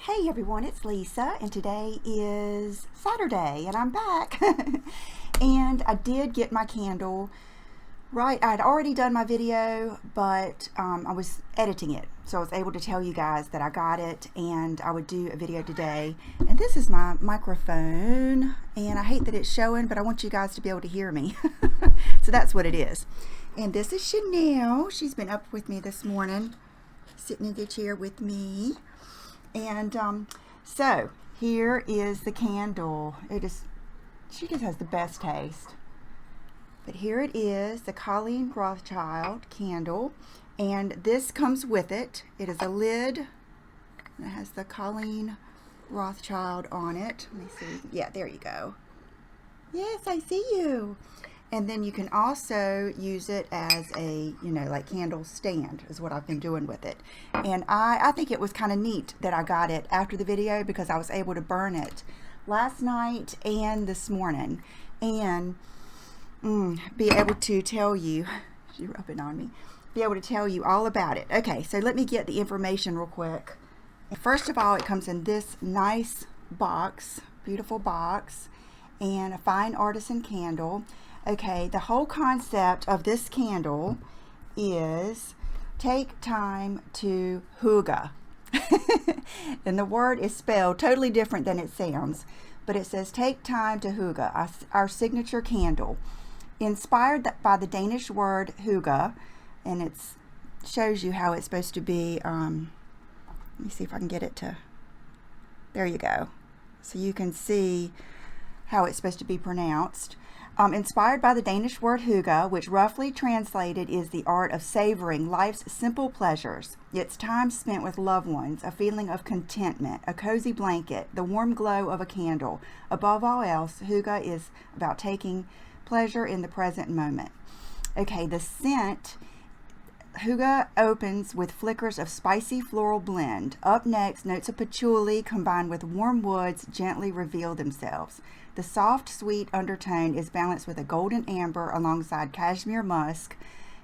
Hey everyone, it's Lisa, and today is Saturday, and I'm back. And I did get my candle right. I'd already done my video, but I was editing it, so I was able to tell you guys that I got it, and I would do a video today. And this is my microphone, and I hate that it's showing, but I want you guys to be able to hear me. So that's what it is. And this is Chanel. She's been up with me this morning, sitting in the chair with me. And so here is the candle. She just has the best taste. But here it is, the Colleen Rothschild candle, and this comes with it. It is a lid. It has the Colleen Rothschild on it. Let me see. Yeah, there you go. Yes, I see you. And then you can also use it as a, like candle stand is what I've been doing with it. And I think it was kind of neat that I got it after the video because I was able to burn it last night and this morning and be able to tell you, she's rubbing on me, be able to tell you all about it. Okay, so let me get the information real quick. First of all, it comes in this nice box, beautiful box, and a fine artisan candle. Okay, the whole concept of this candle is take time to hygge. And the word is spelled totally different than it sounds, but it says take time to hygge, our signature candle. Inspired by the Danish word hygge, and it shows you how it's supposed to be, let me see if I can get it to, there you go. So you can see how it's supposed to be pronounced. Inspired by the Danish word hygge, which roughly translated is the art of savoring life's simple pleasures. It's time spent with loved ones, a feeling of contentment, a cozy blanket, the warm glow of a candle. Above all else, hygge is about taking pleasure in the present moment. Okay, the scent, hygge opens with flickers of spicy floral blend. Up next, notes of patchouli combined with warm woods gently reveal themselves. The soft, sweet undertone is balanced with a golden amber alongside cashmere musk,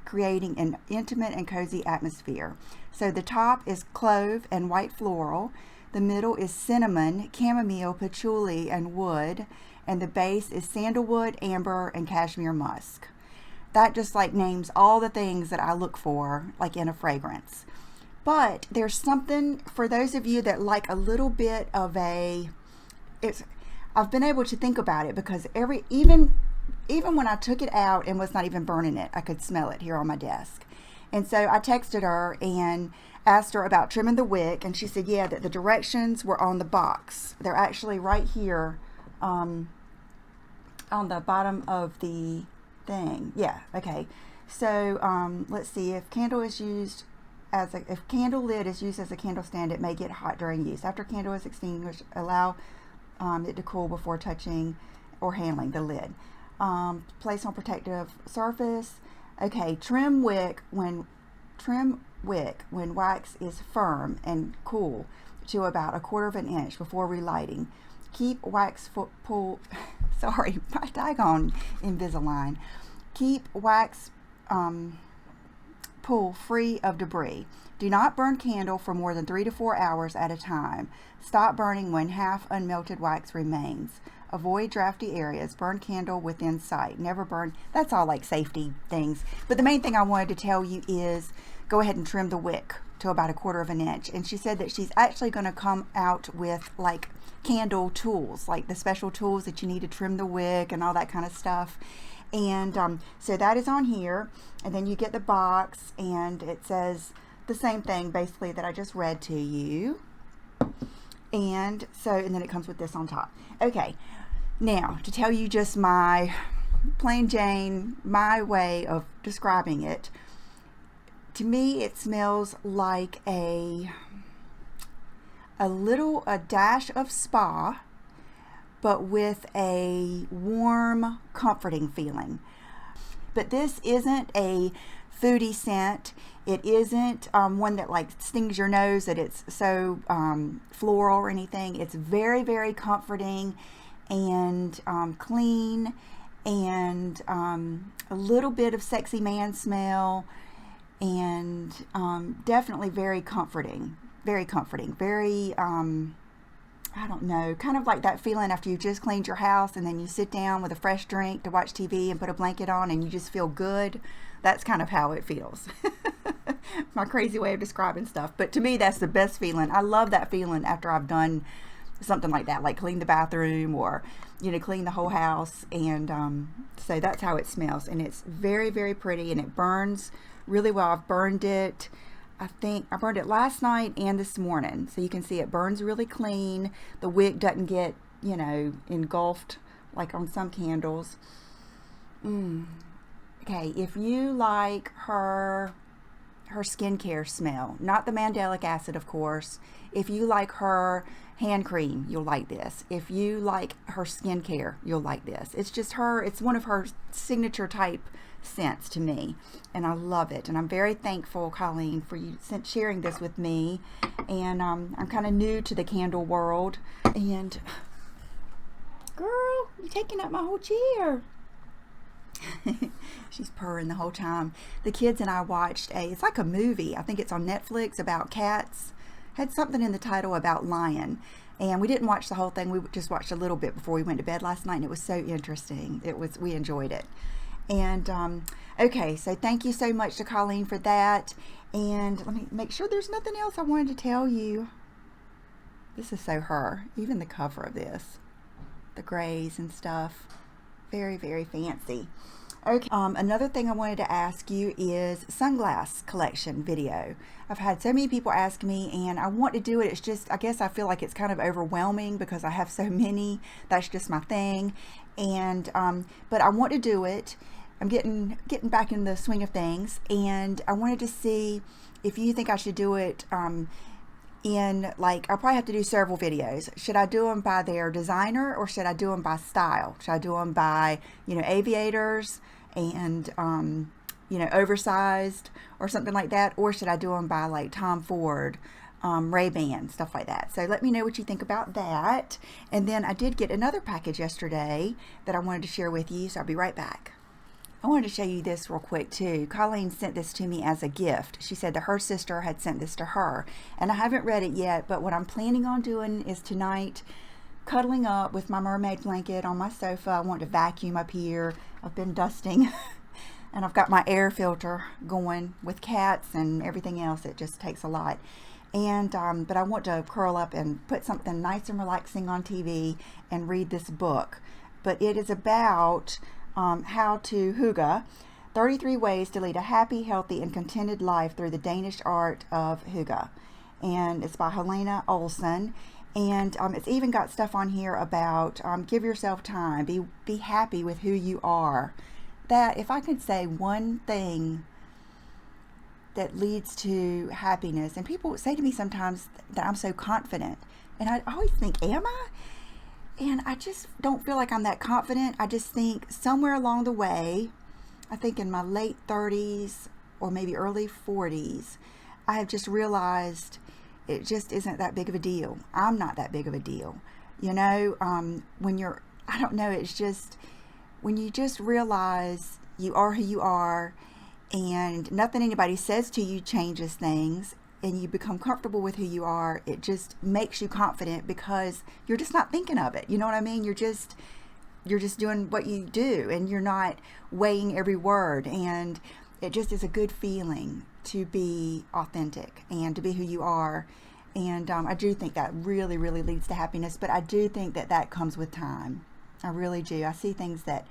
creating an intimate and cozy atmosphere. So the top is clove and white floral, the middle is cinnamon, chamomile, patchouli, and wood, and the base is sandalwood, amber, and cashmere musk. That just like names all the things that I look for like in a fragrance. But there's something for those of you that like a little bit of I've been able to think about it because even when I took it out and was not even burning it, I could smell it here on my desk. And so I texted her and asked her about trimming the wick, and she said, yeah, that the directions were on the box. They're actually right here on the bottom of the thing. Yeah, okay. So let's see, if candle lid is used as a candle stand, it may get hot during use. After candle is extinguished, allow it to cool before touching or handling the lid. Place on protective surface. Okay, trim wick when wax is firm and cool to about 1/4 of an inch before relighting. Keep wax pull. Sorry, my daggone Invisalign. Keep wax pull free of debris. Do not burn candle for more than 3 to 4 hours at a time. Stop burning when half unmelted wax remains. Avoid drafty areas. Burn candle within sight. Never burn. That's all like safety things. But the main thing I wanted to tell you is go ahead and trim the wick to about 1/4 of an inch. And she said that she's actually going to come out with like candle tools, like the special tools that you need to trim the wick and all that kind of stuff. And so that is on here. And then you get the box, and it says the same thing basically that I just read to you. And then it comes with this on top. Okay, now to tell you just my plain Jane, my way of describing it, to me it smells like a dash of spa, but with a warm, comforting feeling. But this isn't a foodie scent. It isn't one that like stings your nose, that it's so floral or anything. It's very, very comforting and clean, and a little bit of sexy man smell, and definitely very comforting. very comforting, very, I don't know, kind of like that feeling after you've just cleaned your house and then you sit down with a fresh drink to watch TV and put a blanket on and you just feel good. That's kind of how it feels. My crazy way of describing stuff. But to me, that's the best feeling. I love that feeling after I've done something like that, like clean the bathroom or, you know, clean the whole house. And so that's how it smells. And it's very, very pretty, and it burns really well. I've burned it. I think I burned it last night and this morning. So you can see it burns really clean. The wick doesn't get, you know, engulfed like on some candles. Okay, if you like her skincare smell, not the mandelic acid, of course. If you like her hand cream, you'll like this. If you like her skincare, you'll like this. It's just her, it's one of her signature type scents to me, and I love it. And I'm very thankful, Colleen, for you sharing this with me. And I'm kind of new to the candle world. And girl, you're taking up my whole chair. She's purring the whole time. The kids and I watched it's like a movie. I think it's on Netflix about cats. Had something in the title about lion. And we didn't watch the whole thing. We just watched a little bit before we went to bed last night, and it was so interesting. We enjoyed it. And okay, so thank you so much to Colleen for that. And let me make sure there's nothing else I wanted to tell you. This is so her. Even the cover of this, the grays and stuff, very, very fancy. Okay, another thing I wanted to ask you is sunglass collection video. I've had so many people ask me, and I want to do it. It's just, I guess I feel like it's kind of overwhelming because I have so many. That's just my thing. And but I want to do it. I'm getting back in the swing of things, and I wanted to see if you think I should do it in, like, I'll probably have to do several videos. Should I do them by their designer, or should I do them by style? Should I do them by, you know, aviators and you know, oversized or something like that, or should I do them by like Tom Ford, Ray-Ban, stuff like that? So let me know what you think about that. And then I did get another package yesterday that I wanted to share with you, so I'll be right back. I wanted to show you this real quick too. Colleen sent this to me as a gift. She said that her sister had sent this to her, and I haven't read it yet, but what I'm planning on doing is tonight cuddling up with my mermaid blanket on my sofa. I want to vacuum up here. I've been dusting and I've got my air filter going with cats and everything else. It just takes a lot. And but I want to curl up and put something nice and relaxing on TV and read this book. But it is about how to Hygge, 33 ways to lead a happy, healthy, and contented life through the Danish art of Hygge. And it's by Helena Olsen. And it's even got stuff on here about give yourself time, be happy with who you are. That, if I could say one thing that leads to happiness, and people say to me sometimes that I'm so confident, and I always think, am I? And I just don't feel like I'm that confident. I just think somewhere along the way, I think in my late 30s or maybe early 40s, I have just realized it just isn't that big of a deal. I'm not that big of a deal. You know, when you're, I don't know, it's just, when you just realize you are who you are and nothing anybody says to you changes things, and you become comfortable with who you are, it just makes you confident because you're just not thinking of it. You know what I mean? You're just doing what you do, and you're not weighing every word, and it just is a good feeling to be authentic and to be who you are. And I do think that really, really leads to happiness, but I do think that that comes with time. I really do. I see things that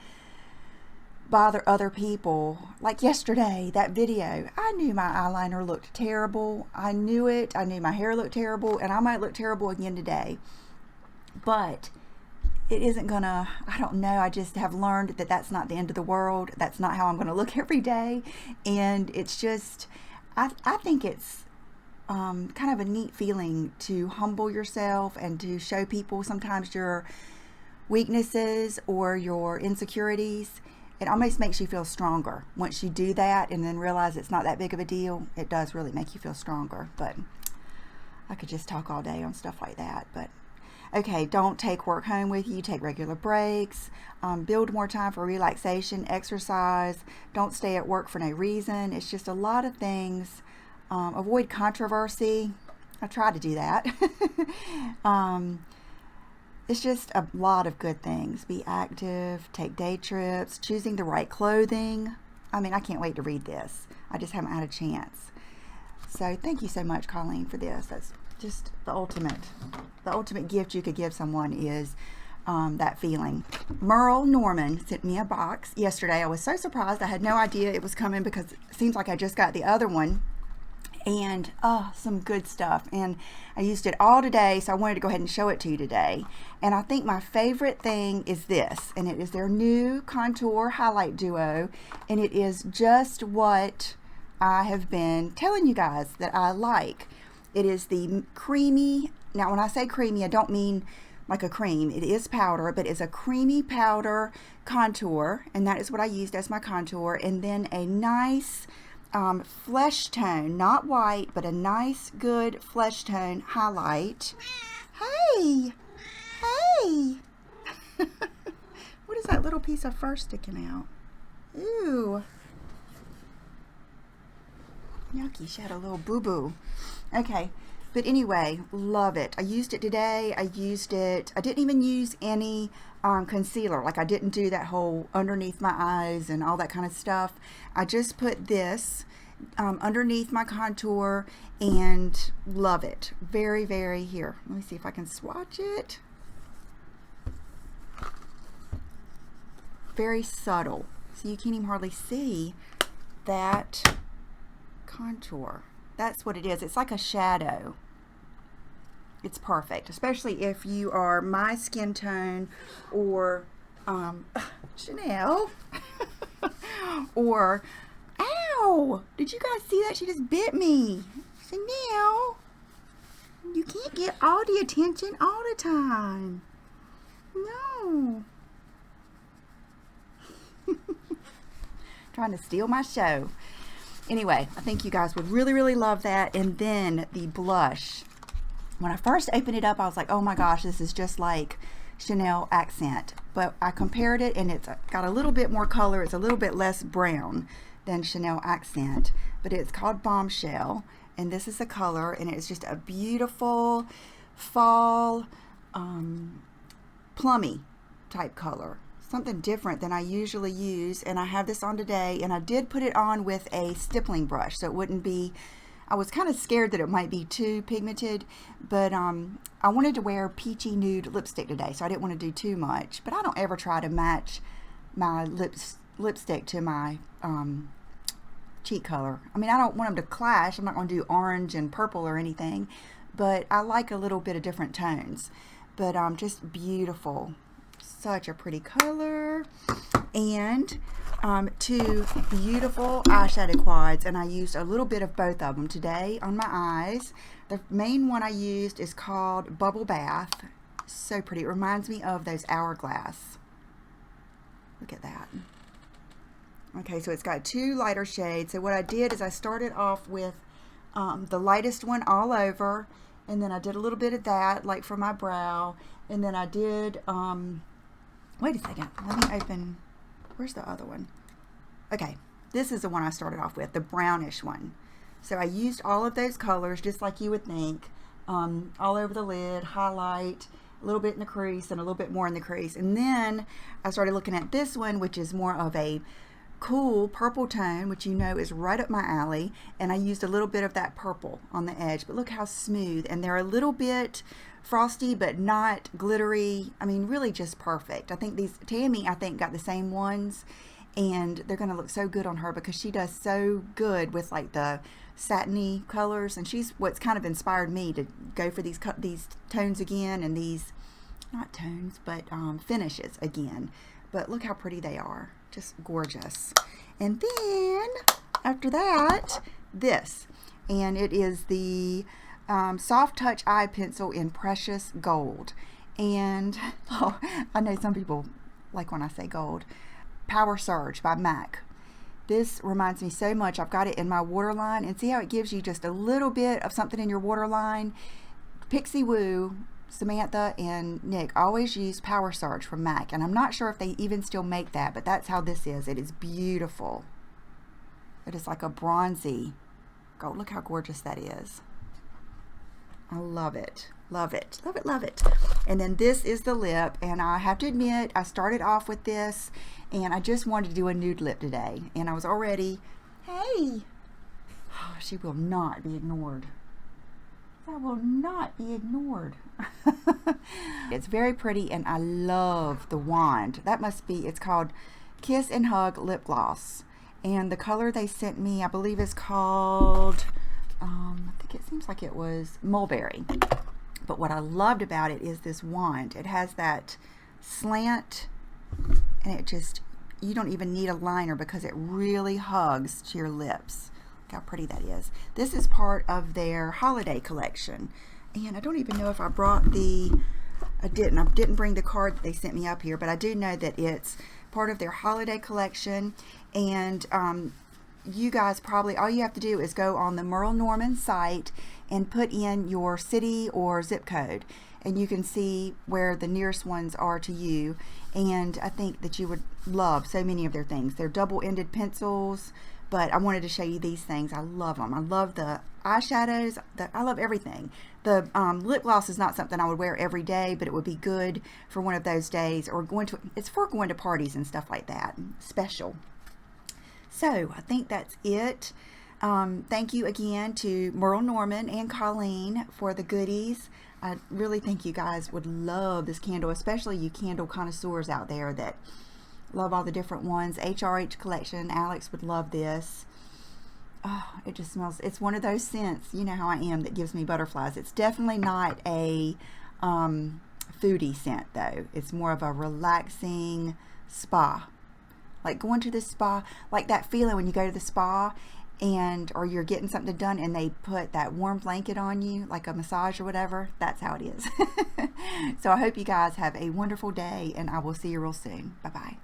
bother other people. Like yesterday, that video, I knew my eyeliner looked terrible. I knew it. I knew my hair looked terrible, and I might look terrible again today. But it isn't gonna, I don't know, I just have learned that that's not the end of the world. That's not how I'm gonna look every day. And it's just, I think it's kind of a neat feeling to humble yourself and to show people sometimes your weaknesses or your insecurities. It almost makes you feel stronger once you do that, and then realize it's not that big of a deal. It does really make you feel stronger. But I could just talk all day on stuff like that. But okay, don't take work home with you. Take regular breaks. Build more time for relaxation, exercise. Don't stay at work for no reason. It's just a lot of things. Avoid controversy. I try to do that. It's just a lot of good things. Be active, take day trips, choosing the right clothing. I mean, I can't wait to read this. I just haven't had a chance. So thank you so much, Colleen, for this. That's just the ultimate gift you could give someone is that feeling. Merle Norman sent me a box yesterday. I was so surprised. I had no idea it was coming because it seems like I just got the other one. And some good stuff, and I used it all today, so I wanted to go ahead and show it to you today. And I think my favorite thing is this, and it is their new contour highlight duo, and it is just what I have been telling you guys that I like. It is the creamy, now when I say creamy, I don't mean like a cream. It is powder, but it's a creamy powder contour, and that is what I used as my contour. And then a nice flesh tone, not white, but a nice good flesh tone highlight. Hey, what is that little piece of fur sticking out? Ooh, yucky, she had a little boo-boo. Okay, but anyway, love it. I used it today. I didn't even use any concealer. Like, I didn't do that whole underneath my eyes and all that kind of stuff. I just put this underneath my contour and love it. Very, very, here, let me see if I can swatch it. Very subtle, so you can't even hardly see that contour. That's what it is. It's like a shadow. It's perfect, especially if you are my skin tone, or Chanel, or, ow, did you guys see that? She just bit me. Chanel, you can't get all the attention all the time. No. Trying to steal my show. Anyway, I think you guys would really, really love that. And then the blush. When I first opened it up, I was like, oh my gosh, this is just like Chanel Accent. But I compared it, and it's got a little bit more color. It's a little bit less brown than Chanel Accent. But it's called Bombshell. And this is the color. And it's just a beautiful fall plummy type color. Something different than I usually use. And I have this on today. And I did put it on with a stippling brush, so it wouldn't be... I was kind of scared that it might be too pigmented, but I wanted to wear peachy nude lipstick today, so I didn't want to do too much. But I don't ever try to match my lipstick to my cheek color. I mean, I don't want them to clash. I'm not going to do orange and purple or anything, but I like a little bit of different tones. But just beautiful. Such a pretty color. And two beautiful eyeshadow quads, and I used a little bit of both of them today on my eyes. The main one I used is called Bubble Bath. So pretty. It reminds me of those hourglass. Look at that. Okay, so it's got two lighter shades. So what I did is I started off with the lightest one all over, and then I did a little bit of that, like for my brow, and then I did wait a second, let me open. Where's the other one? Okay, this is the one I started off with, the brownish one. So I used all of those colors, just like you would think, all over the lid, highlight, a little bit in the crease, and a little bit more in the crease. And then I started looking at this one, which is more of a cool purple tone, which you know is right up my alley. And I used a little bit of that purple on the edge. But look how smooth. And they're a little bit frosty, but not glittery. I mean, really just perfect. I think these, Tammy, I think, got the same ones, and they're going to look so good on her because she does so good with like the satiny colors, and she's what's kind of inspired me to go for these tones again, and these, not tones, but finishes again. But look how pretty they are. Just gorgeous. And then after that, this, and it is the Soft Touch Eye Pencil in Precious Gold. And oh, I know some people like when I say gold. Power Surge by MAC. This reminds me so much. I've got it in my waterline, and see how it gives you just a little bit of something in your waterline. Pixie Woo, Samantha, and Nick always use Power Surge from MAC, and I'm not sure if they even still make that, but that's how this is. It is beautiful. It is like a bronzy gold. Look how gorgeous that is. I love it. Love it. Love it. Love it. And then this is the lip. And I have to admit, I started off with this and I just wanted to do a nude lip today. And I was already, hey, oh, she will not be ignored. That will not be ignored. It's very pretty and I love the wand. That must be, it's called Kiss and Hug Lip Gloss. And the color they sent me, I believe is called, I think it seems like it was Mulberry. But what I loved about it is this wand. It has that slant and it just, you don't even need a liner because it really hugs to your lips. Look how pretty that is. This is part of their holiday collection. And I don't even know if I brought the, I didn't bring the card that they sent me up here, but I do know that it's part of their holiday collection. And you guys probably, all you have to do is go on the Merle Norman site and put in your city or zip code. And you can see where the nearest ones are to you. And I think that you would love so many of their things. They're double-ended pencils, but I wanted to show you these things. I love them. I love the eyeshadows. I love everything. The lip gloss is not something I would wear every day, but it would be good for one of those days, or it's for going to parties and stuff like that. Special. So I think that's it. Thank you again to Merle Norman and Colleen for the goodies. I really think you guys would love this candle, especially you candle connoisseurs out there that love all the different ones. HRH collection, Alex would love this. Oh, it just smells, it's one of those scents, you know how I am, that gives me butterflies. It's definitely not a foodie scent though. It's more of a relaxing spa. Like going to the spa, like that feeling when you go to the spa and, or you're getting something done and they put that warm blanket on you, like a massage or whatever. That's how it is. So I hope you guys have a wonderful day and I will see you real soon. Bye-bye.